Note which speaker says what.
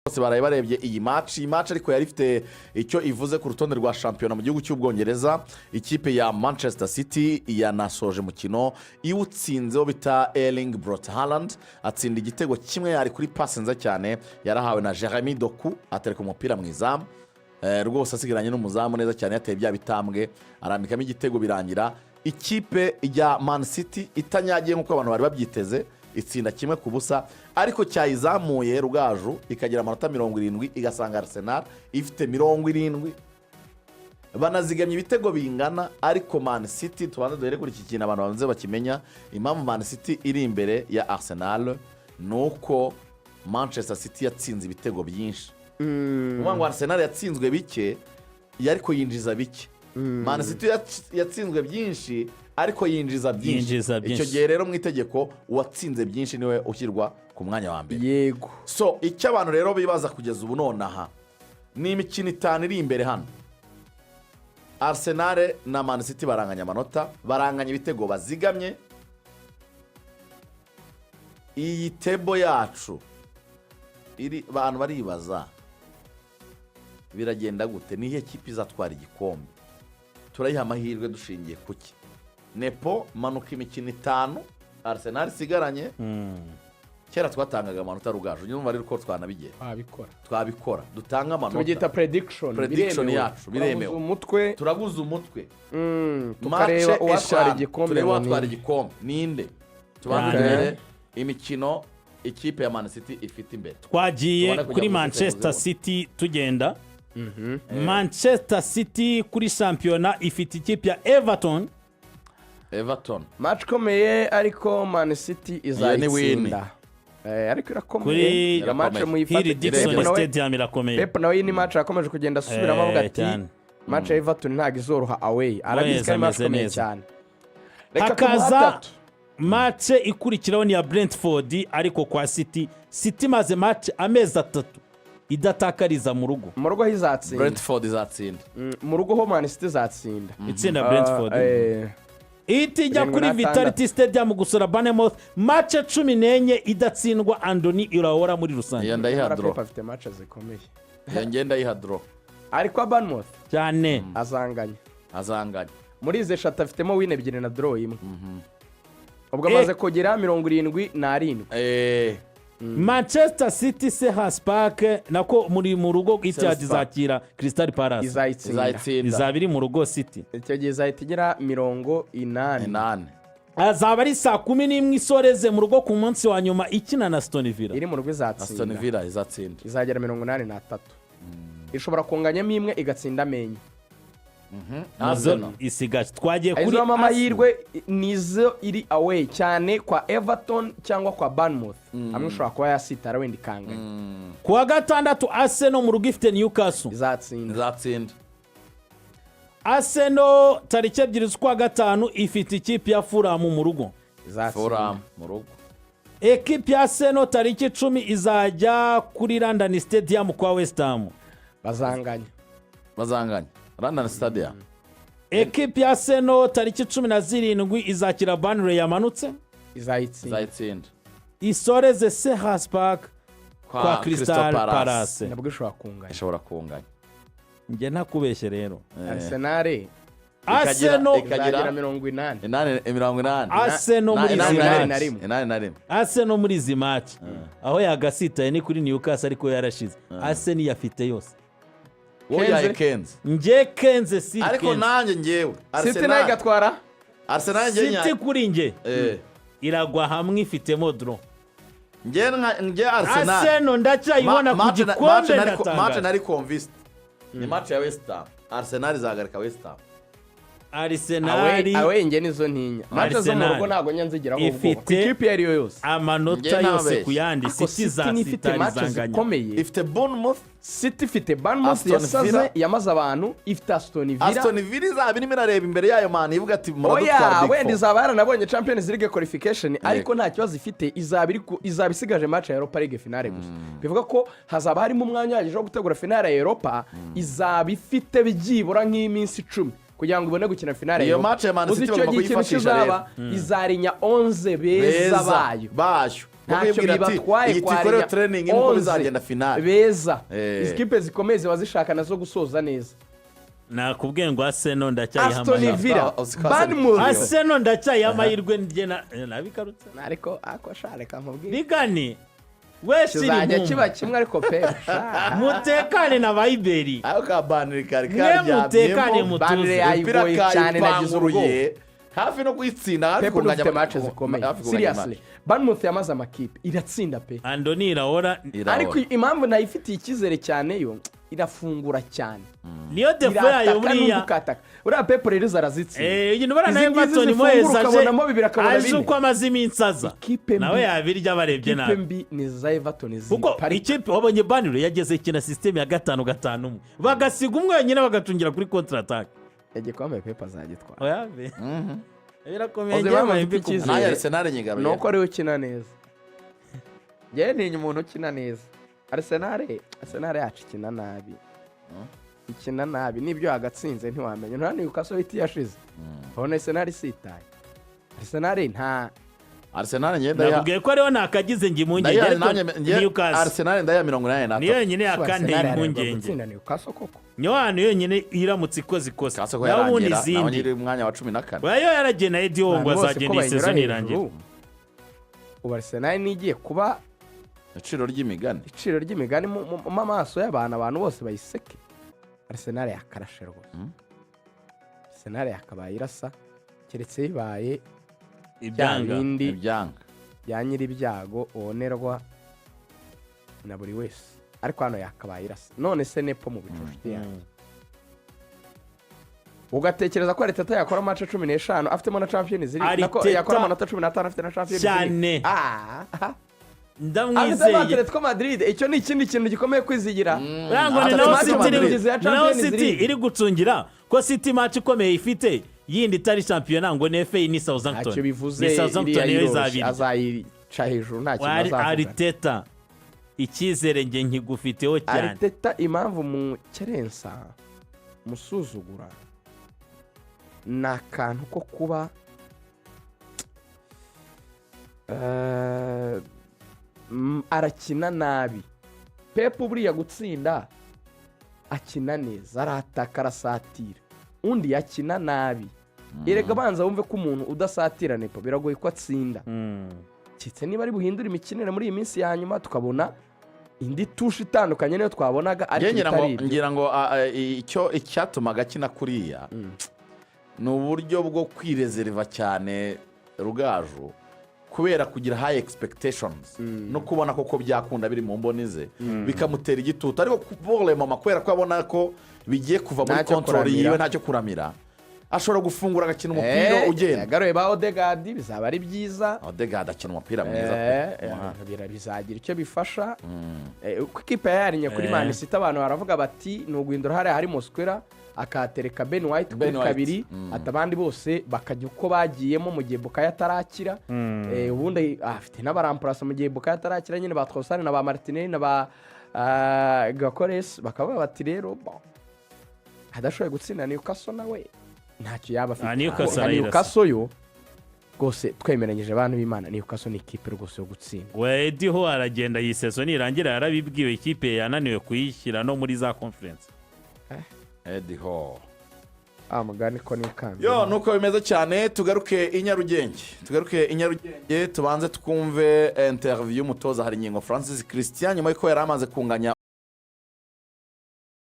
Speaker 1: bose baraye barebye iyi match ariko yari ifite icyo ivuze ku rutonde rwa shampiyona mu gihugu cy'Ubwongereza. Ikipe ya Manchester City yanasoje mukino iwutsinzeho bita Erling Braut Haaland atsinda igitego kimwe, yari kuri passe nza cyane yarahawe na Jeremy Doku atereka umupira mu izamu rwose asigaranye n'umuzamu neza cyane, yateye bya bitambwe arambikamo igitego birangira ikipe ya Man City itanyagiye nk'uko abantu bari babyiteze, itsinda kimwe ku busa, ariko cyayizamuye Rugaju ikagira amanota 70 igasanga Arsenal ifite 70. Banazigamye ibitego bingana, ariko Man City tubanza duhere kuri iki kintu abantu banze bakimenya. Impamvu Man City iri imbere ya Arsenal nuko Manchester City yatsinze ibitego byinshi. Ngo Arsenal yatsinzwe bike ariko yinjiza bike. Man City yatsinzwe byinshi ariko yinjiza byinshi. Icyo gihe rero mu itegeko uwatsinze byinshi niwe ushyirwa ku mwanya wa mbere.
Speaker 2: Yego.
Speaker 1: So icyo abantu rero bibaza kugeza ubu nonaha ni imikino 5 iri imbere hano. Arsenal na Man City baranganya amanota, baranganya ibitego bazigamye. Iyi table yacu iri abantu baribaza biragenda gute, nihe kipe izatwara igikombe? Turayiha amahirwe dushingiye kuki? Nepo manuka imikino 5 Arsenal sigaranye. Kera twatangaga amanota Rugaju, nyuma rero ko twanabigiye twabikora dutanga amanota,
Speaker 2: tugita prediction
Speaker 1: yacu biremewe,
Speaker 2: umutwe
Speaker 1: turaguza umutwe
Speaker 2: tukareba uwatwara
Speaker 1: igikombe ninde. Tubanze imikino ikipe ya Man City ifite imbere.
Speaker 3: Twagiye kuri Manchester City tugenda. Manchester City kuri shampiyona ifite ikipe ya Everton.
Speaker 2: Match komeye ariko Man City izayitsinda. Ariko irakomeye ya match mu ifate
Speaker 3: Dixon Stadium irakomeye.
Speaker 2: Pep nawe ni match akomeje kugenda asubiramo avuga ati match ya Everton ntago izoroha away, arabizika match komeye cyane.
Speaker 3: Hakaza match ikurikiraho ni ya Brentford, ariko kwa City maze match amezi 3 idatakariza mu rugo
Speaker 2: hizatsinda.
Speaker 1: Brentford izatsinda
Speaker 2: mu rugo ho Man City izatsinda,
Speaker 3: itsinda Brentford. Itijya kuri Vitality Stadium gusura Bournemouth, match 14 idatsindwa Andoni Iraola muri rusange.
Speaker 1: Yenda ihadro
Speaker 2: afite match zikomeye,
Speaker 1: yengenda ihadro
Speaker 2: ariko Bournemouth
Speaker 3: cyane
Speaker 1: azanganya
Speaker 2: muri ize shata afitemo win 2 na draw imwe. Ubwo amaze kugera 77.
Speaker 3: Manchester City Selhurst Park nako muri mu rugo Etihad izakira Crystal Palace, izabiri mu rugo City.
Speaker 2: Icyo gihe izahitira 80.
Speaker 3: Azaba ari saa 11 isoreze mu rugo ku munsi wa nyuma ikina na Aston Villa.
Speaker 2: Iri mu rugo izatsinda.
Speaker 1: Aston Villa izatsinda.
Speaker 2: Izagera 83. Ishobora kunganyamo imwe igatsinda menye.
Speaker 3: Isigaje twagiye kuri
Speaker 2: amahirwe nizo iri away cyane kwa Everton cyangwa kwa Bournemouth. Amwe ushobora kuba yasitara wenda ikanganya.
Speaker 3: Kuwa gatandatu Arsenal mu rugo ifite Newcastle
Speaker 1: izatsinda.
Speaker 3: Arsenal tariki 2 z'ukwa gatanu ifite ikipe ya Fulham mu rugo. Ekipe ya Arsenal tariki 10 izajya kuri London Stadium kwa West Ham.
Speaker 1: Bazanganya London Stadium.
Speaker 3: Ekipe ya Arsenal tariki 17 izakira Burnley yamanutse,
Speaker 1: izayitsinda.
Speaker 3: Isoreze Selhurst Park kwa Crystal Palace.
Speaker 2: Nabwo
Speaker 1: ishobora kunganya.
Speaker 3: Nge ntakubeshye rero.
Speaker 2: Arsenal
Speaker 1: ikagira 80.
Speaker 3: Arsenal muri izi match aho yagasitaye ni kuri Newcastle ariko yarashize. Arsenal yafite yose. Kenze si
Speaker 1: ariko nanjye ngewe
Speaker 2: City nayo gatwara
Speaker 1: Arsenal
Speaker 3: City kuri nge iragwa hamwe ifitemo draw.
Speaker 1: Nge Arsenal
Speaker 3: ndacyayibona ku gikombe ndatanga.
Speaker 1: Match nari convinced ni match ya West Ham. Arsenal izagarika West Ham.
Speaker 3: Arsenal
Speaker 2: awe nge nizo ntinya match zo mu rugo ntago nyanzigira ko ikipe yari yose
Speaker 3: amanota yose kuyandi. City zanganya
Speaker 1: ifite Bournemouth.
Speaker 2: City ifite Bournemouth yasaze yamaze abantu, ifite Aston
Speaker 1: Villa izaba irimo irareba imbere yayo man ivuga ati
Speaker 2: muradutwara big. Wenda izaba yaranabonye Champions League qualification ariko nta kibazo ifite, izaba isigaje match ya Europa League finale gusa. Bivuga ko hazaba harimo umwanya wagije wo gutegura finale ya Europa, izaba ifite byibura nk'iminsi 10 kugira ngo ibone gukina finale
Speaker 1: iyo match ya Man City bagomba kuyifashisha rero.
Speaker 2: Izarinya 11 beza bayo ntacyo bibatwaye
Speaker 1: iyi tikorero training nuko bizagenda finale
Speaker 2: beza izi kipe zikomeye ziba zishaka nazo gusoza neza.
Speaker 3: nakubwiye ngo Arsenal ndacyayiha
Speaker 2: Aston
Speaker 3: amahirwe
Speaker 2: Villa Bournemouth
Speaker 3: Arsenal ndacyayiha amahirwe nabikarutse
Speaker 2: ariko share kamubwira
Speaker 3: bigani wese
Speaker 2: kizajya kiba kimwe ariko pe
Speaker 3: mutekane na bayiberi
Speaker 1: aho ka banire kari
Speaker 3: mutekane
Speaker 2: banire yayigoye cyane nagize urugo
Speaker 1: hafi no kuyitsinda hafi
Speaker 2: kunganya match zikomeye seriously Bournemouth yamaze amakipe iratsinda pe
Speaker 3: Andoni Iraola
Speaker 2: ariko impamvu nayifitiye icyizere cyane yo irafungura cyane
Speaker 3: niyo defo yayo buriya
Speaker 2: uriya Pepe rero zarazitsinda
Speaker 3: iyi nubara nayo Everton Moyes aje uko amaze iminsi aza nawe yabirya barebye nabi
Speaker 2: ikipe mbi ni za Everton
Speaker 3: kuko ikipe wabonye Burnley yageze ikina system ya 5-5-1 bagasiga umwe wenyine bagatungira kuri counter attack
Speaker 2: igikombe Pepe azagitwara
Speaker 3: oyabe birakomeye cyane
Speaker 1: nayo Arsenal nyigaruye
Speaker 2: nuko ari ukina neza ni umuntu ukina neza Arsenal yacu ikina nabi ikina nabi nibyo agatsinze ntiwamenya nta Newcastle iti yashize ubona Arsenal sitaye
Speaker 1: Arsenal ngenda
Speaker 3: nabwiye ko ariho nakagize ngi impungenge ariko Newcastle
Speaker 1: Arsenal ndaya 83
Speaker 3: niyo nyine yakanteye impungenge
Speaker 2: gutsinda Newcastle koko
Speaker 3: niyo hano yonyine iramutse ikoze naho ubundi izindi
Speaker 1: umwanya wa 14
Speaker 3: bayo yaragena Eddie Wongo azagenda isezon irangira
Speaker 2: ubu Arsenal nigiye kuba
Speaker 1: iciro ry'imigani
Speaker 2: mu maso y'abantu bose bayiseke. Arsenal yakarashe rwose Arsenal yakabaye irasa keretse bibaye
Speaker 1: ibyanga
Speaker 2: ya nyiri ibyago onerwa na buri wese ariko hano yakabaye irasa none se nepo mu bicuti yawe ugatekereza ko Arteta yakora match 15 afitemo na Champions League yakora amanota 15 afite na Champions League
Speaker 3: cyane
Speaker 2: ndamwizeye Atletico Madrid icyo ni ikindi kintu gikomeye kwizigira
Speaker 3: rango naho City iri gucungira ko City match ikomeye ifite yindi itari champion ngo ne FA ni Southampton
Speaker 2: ni Southampton azayica hejuru nta kintu azavuga
Speaker 3: Arteta icyizere nge nkigufiteho cyane
Speaker 2: Arteta impamvu mu kerensa musuzugura nakantu ko kuba arakina nabi. Pepe buriya gutsinda akina neza arataka arasatira undi yakina nabi erega banza wumve ko umuntu udasatira nepo biragoye ko atsinda kitse niba ari buhindura imikinire muri iyi minsi ya nyuma tukabona indi tushe itandukanye niyo twabonaga ariko
Speaker 1: ngira ngo icyo icyatumaga kina kuriya ni uburyo bwo kwirezerva cyane Rugaju kubera kugira high expectations no kubona koko byakunda biri mu mboni ze bikamutera igitutu ariko problema kubera ko abona ko bigiye kuva muri control yiwe ntacyo kuramira ashobora gufungura agakina umupira ugenda
Speaker 2: yagaruye ba Odegaard bizaba ari byiza
Speaker 1: Odegaard akina umupira mwiza
Speaker 2: bizagira icyo bifasha uko ikipe yarinye kuri Man City abantu baravuga bati nuguhindura hari harimo Square akatereka Ben White kuri kabiri atabandi bose bakajya uko bagiyemo mu gihe Bukayo atarakira ubundi afite n'abaramplasa mu gihe Bukayo atarakira nyine ba Trossard na ba Martinelli na ba Gakores bakavuga bati rero hadashoboye gutsinda Newcastle nawe ntacyo yaba afite Newcastle yo rwose twemeranyije abantu b'Imana Newcastle ni ikipe rwose yo gutsinda
Speaker 3: Eddie ho aragenda iyi season irangira yarabibwiwe ikipe yananiwe kuyishyira no muri za conference
Speaker 1: Eddie ho
Speaker 2: mugani ko nikanze
Speaker 1: nuko bimeze cyane tugaruke i Nyarugenge tubanze twumve interview y'umutoza hari ingingo Francis Christian nyuma yuko yari amaze kunganya